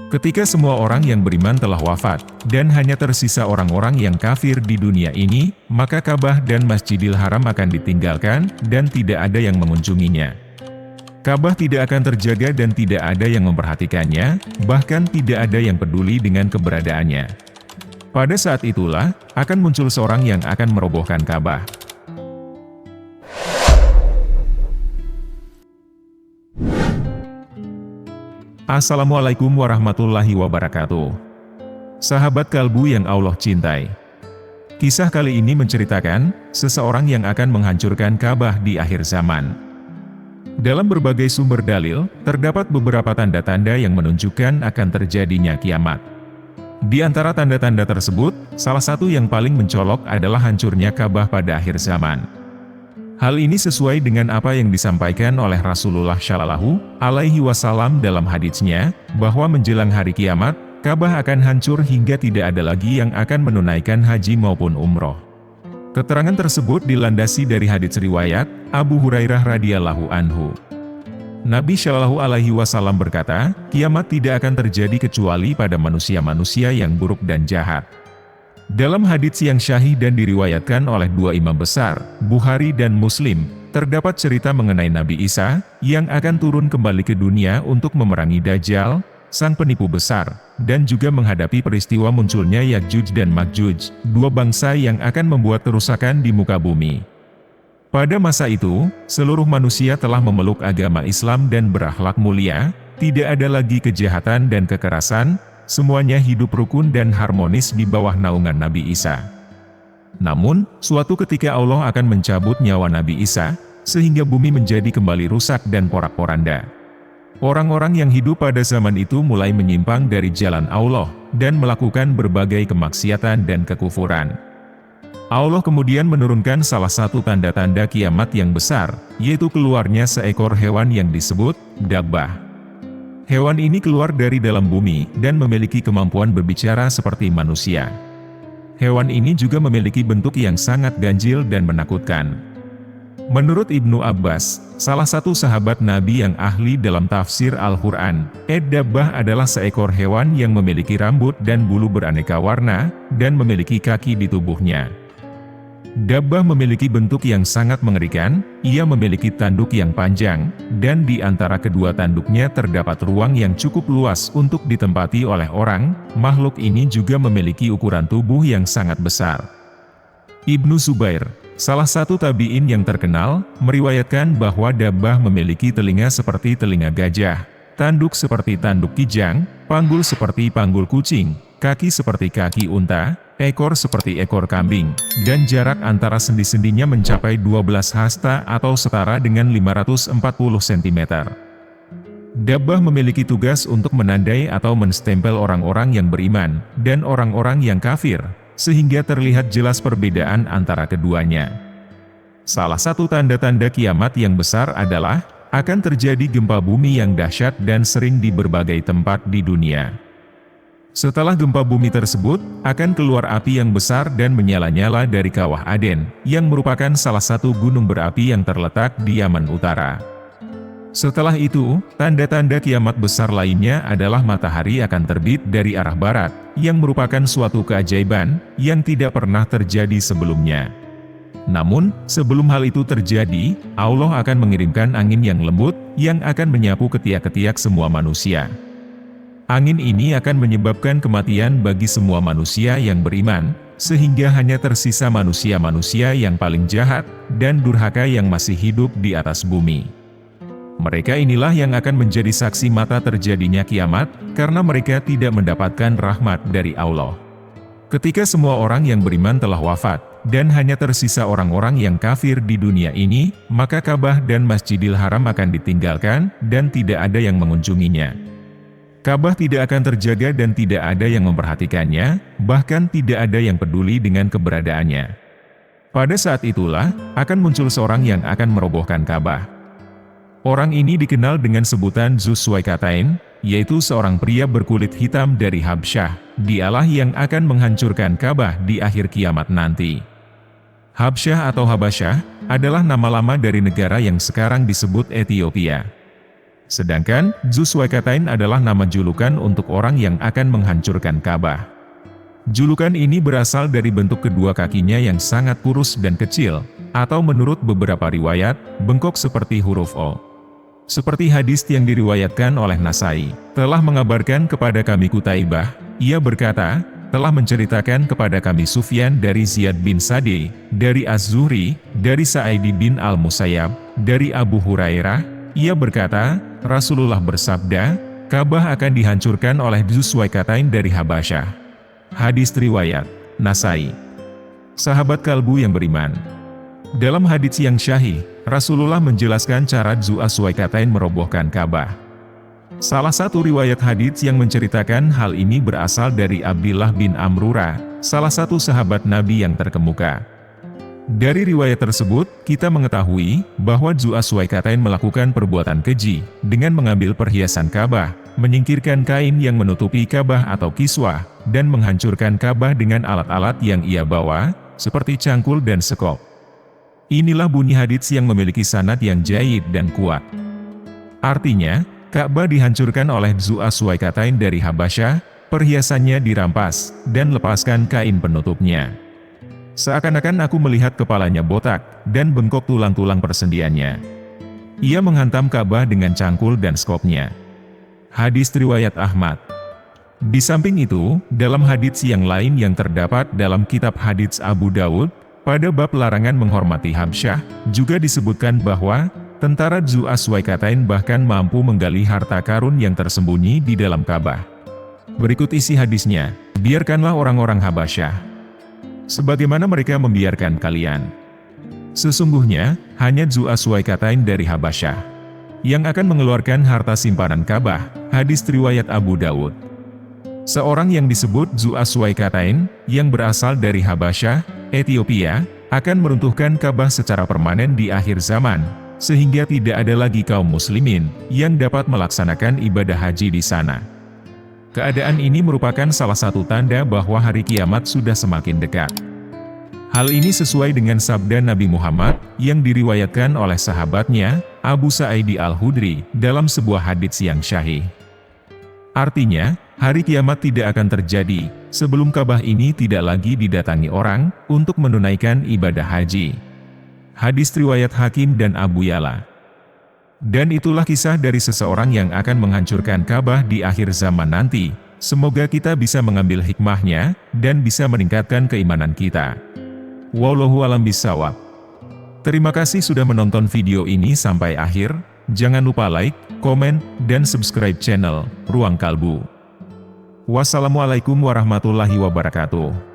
Ketika semua orang yang beriman telah wafat, dan hanya tersisa orang-orang yang kafir di dunia ini, maka Ka'bah dan Masjidil Haram akan ditinggalkan, dan tidak ada yang mengunjunginya. Ka'bah tidak akan terjaga dan tidak ada yang memperhatikannya, bahkan tidak ada yang peduli dengan keberadaannya. Pada saat itulah, akan muncul seorang yang akan merobohkan Ka'bah. Assalamualaikum warahmatullahi wabarakatuh. Sahabat kalbu yang Allah cintai. Kisah kali ini menceritakan seseorang yang akan menghancurkan Ka'bah di akhir zaman. Dalam berbagai sumber dalil, terdapat beberapa tanda-tanda yang menunjukkan akan terjadinya kiamat. Di antara tanda-tanda tersebut, salah satu yang paling mencolok adalah hancurnya Ka'bah pada akhir zaman. Hal ini sesuai dengan apa yang disampaikan oleh Rasulullah Shallallahu Alaihi Wasallam dalam haditsnya, bahwa menjelang hari kiamat, Ka'bah akan hancur hingga tidak ada lagi yang akan menunaikan haji maupun umroh. Keterangan tersebut dilandasi dari hadits riwayat Abu Hurairah radhiyallahu anhu. Nabi Shallallahu Alaihi Wasallam berkata, kiamat tidak akan terjadi kecuali pada manusia-manusia yang buruk dan jahat. Dalam hadits yang syahih dan diriwayatkan oleh dua imam besar, Bukhari dan Muslim, terdapat cerita mengenai Nabi Isa, yang akan turun kembali ke dunia untuk memerangi Dajjal, sang penipu besar, dan juga menghadapi peristiwa munculnya Ya'juj dan Ma'juj, dua bangsa yang akan membuat kerusakan di muka bumi. Pada masa itu, seluruh manusia telah memeluk agama Islam dan berakhlak mulia, tidak ada lagi kejahatan dan kekerasan, semuanya hidup rukun dan harmonis di bawah naungan Nabi Isa. Namun, suatu ketika Allah akan mencabut nyawa Nabi Isa, sehingga bumi menjadi kembali rusak dan porak-poranda. Orang-orang yang hidup pada zaman itu mulai menyimpang dari jalan Allah, dan melakukan berbagai kemaksiatan dan kekufuran. Allah kemudian menurunkan salah satu tanda-tanda kiamat yang besar, yaitu keluarnya seekor hewan yang disebut Dabbah. Hewan ini keluar dari dalam bumi, dan memiliki kemampuan berbicara seperti manusia. Hewan ini juga memiliki bentuk yang sangat ganjil dan menakutkan. Menurut Ibnu Abbas, salah satu sahabat Nabi yang ahli dalam tafsir Al-Quran, Dabbah adalah seekor hewan yang memiliki rambut dan bulu beraneka warna, dan memiliki kaki di tubuhnya. Dabbah memiliki bentuk yang sangat mengerikan, ia memiliki tanduk yang panjang, dan di antara kedua tanduknya terdapat ruang yang cukup luas untuk ditempati oleh orang. Makhluk ini juga memiliki ukuran tubuh yang sangat besar. Ibnu Zubair, salah satu tabi'in yang terkenal, meriwayatkan bahwa Dabbah memiliki telinga seperti telinga gajah, tanduk seperti tanduk kijang, panggul seperti panggul kucing, kaki seperti kaki unta, ekor seperti ekor kambing, dan jarak antara sendi-sendinya mencapai 12 hasta atau setara dengan 540 cm. Dabbah memiliki tugas untuk menandai atau menstempel orang-orang yang beriman, dan orang-orang yang kafir, sehingga terlihat jelas perbedaan antara keduanya. Salah satu tanda-tanda kiamat yang besar adalah, akan terjadi gempa bumi yang dahsyat dan sering di berbagai tempat di dunia. Setelah gempa bumi tersebut, akan keluar api yang besar dan menyala-nyala dari kawah Aden, yang merupakan salah satu gunung berapi yang terletak di Yaman Utara. Setelah itu, tanda-tanda kiamat besar lainnya adalah matahari akan terbit dari arah barat, yang merupakan suatu keajaiban, yang tidak pernah terjadi sebelumnya. Namun, sebelum hal itu terjadi, Allah akan mengirimkan angin yang lembut, yang akan menyapu ketiak-ketiak semua manusia. Angin ini akan menyebabkan kematian bagi semua manusia yang beriman, sehingga hanya tersisa manusia-manusia yang paling jahat, dan durhaka yang masih hidup di atas bumi. Mereka inilah yang akan menjadi saksi mata terjadinya kiamat, karena mereka tidak mendapatkan rahmat dari Allah. Ketika semua orang yang beriman telah wafat, dan hanya tersisa orang-orang yang kafir di dunia ini, maka Ka'bah dan Masjidil Haram akan ditinggalkan, dan tidak ada yang mengunjunginya. Ka'bah tidak akan terjaga dan tidak ada yang memperhatikannya, bahkan tidak ada yang peduli dengan keberadaannya. Pada saat itulah, akan muncul seorang yang akan merobohkan Ka'bah. Orang ini dikenal dengan sebutan Dzu Suwaikatain, yaitu seorang pria berkulit hitam dari Habsyah, dialah yang akan menghancurkan Ka'bah di akhir kiamat nanti. Habsyah atau Habasyah, adalah nama lama dari negara yang sekarang disebut Ethiopia. Sedangkan, Dzuswaikatain adalah nama julukan untuk orang yang akan menghancurkan Ka'bah. Julukan ini berasal dari bentuk kedua kakinya yang sangat kurus dan kecil, atau menurut beberapa riwayat, bengkok seperti huruf O. Seperti hadis yang diriwayatkan oleh Nasai, telah mengabarkan kepada kami Qutaibah, ia berkata, telah menceritakan kepada kami Sufyan dari Ziyad bin Sa'di, dari Az-Zuhri, dari Sa'idi bin Al-Musayyab, dari Abu Hurairah, ia berkata, Rasulullah bersabda, Ka'bah akan dihancurkan oleh Dzuswaikatain dari Habasyah. Hadis riwayat Nasai. Sahabat kalbu yang beriman. Dalam hadits yang syahih, Rasulullah menjelaskan cara Dzuswaikatain merobohkan Ka'bah. Salah satu riwayat hadits yang menceritakan hal ini berasal dari Abdillah bin Amrura, salah satu sahabat Nabi yang terkemuka. Dari riwayat tersebut, kita mengetahui bahwa Dzuswaikatain melakukan perbuatan keji dengan mengambil perhiasan Ka'bah, menyingkirkan kain yang menutupi Ka'bah atau kiswah, dan menghancurkan Ka'bah dengan alat-alat yang ia bawa, seperti cangkul dan sekop. Inilah bunyi hadits yang memiliki sanad yang jayyid dan kuat. Artinya, Ka'bah dihancurkan oleh Dzuswaikatain dari Habasyah, perhiasannya dirampas, dan lepaskan kain penutupnya. Seakan-akan aku melihat kepalanya botak, dan bengkok tulang-tulang persendiannya. Ia menghantam Ka'bah dengan cangkul dan skopnya. Hadis riwayat Ahmad. Di samping itu, dalam hadits yang lain yang terdapat dalam kitab hadits Abu Dawud, pada bab larangan menghormati Habsyah, juga disebutkan bahwa tentara Dzuswaikatain bahkan mampu menggali harta karun yang tersembunyi di dalam Ka'bah. Berikut isi hadisnya, biarkanlah orang-orang Habasyah, sebagaimana mereka membiarkan kalian. Sesungguhnya, hanya Dzuswaikatain dari Habasyah yang akan mengeluarkan harta simpanan Ka'bah. Hadis riwayat Abu Dawud. Seorang yang disebut Dzuswaikatain, yang berasal dari Habasyah, Ethiopia, akan meruntuhkan Ka'bah secara permanen di akhir zaman, sehingga tidak ada lagi kaum muslimin yang dapat melaksanakan ibadah haji di sana. Keadaan ini merupakan salah satu tanda bahwa hari kiamat sudah semakin dekat. Hal ini sesuai dengan sabda Nabi Muhammad yang diriwayatkan oleh sahabatnya, Abu Sa'id Al-Khudri, dalam sebuah hadits yang syahih. Artinya, hari kiamat tidak akan terjadi sebelum Ka'bah ini tidak lagi didatangi orang untuk menunaikan ibadah haji. Hadis riwayat Hakim dan Abu Ya'la. Dan itulah kisah dari seseorang yang akan menghancurkan Ka'bah di akhir zaman nanti. Semoga kita bisa mengambil hikmahnya, dan bisa meningkatkan keimanan kita. Wallahu a'lam bishawab. Terima kasih sudah menonton video ini sampai akhir. Jangan lupa like, komen, dan subscribe channel Ruang Kalbu. Wassalamualaikum warahmatullahi wabarakatuh.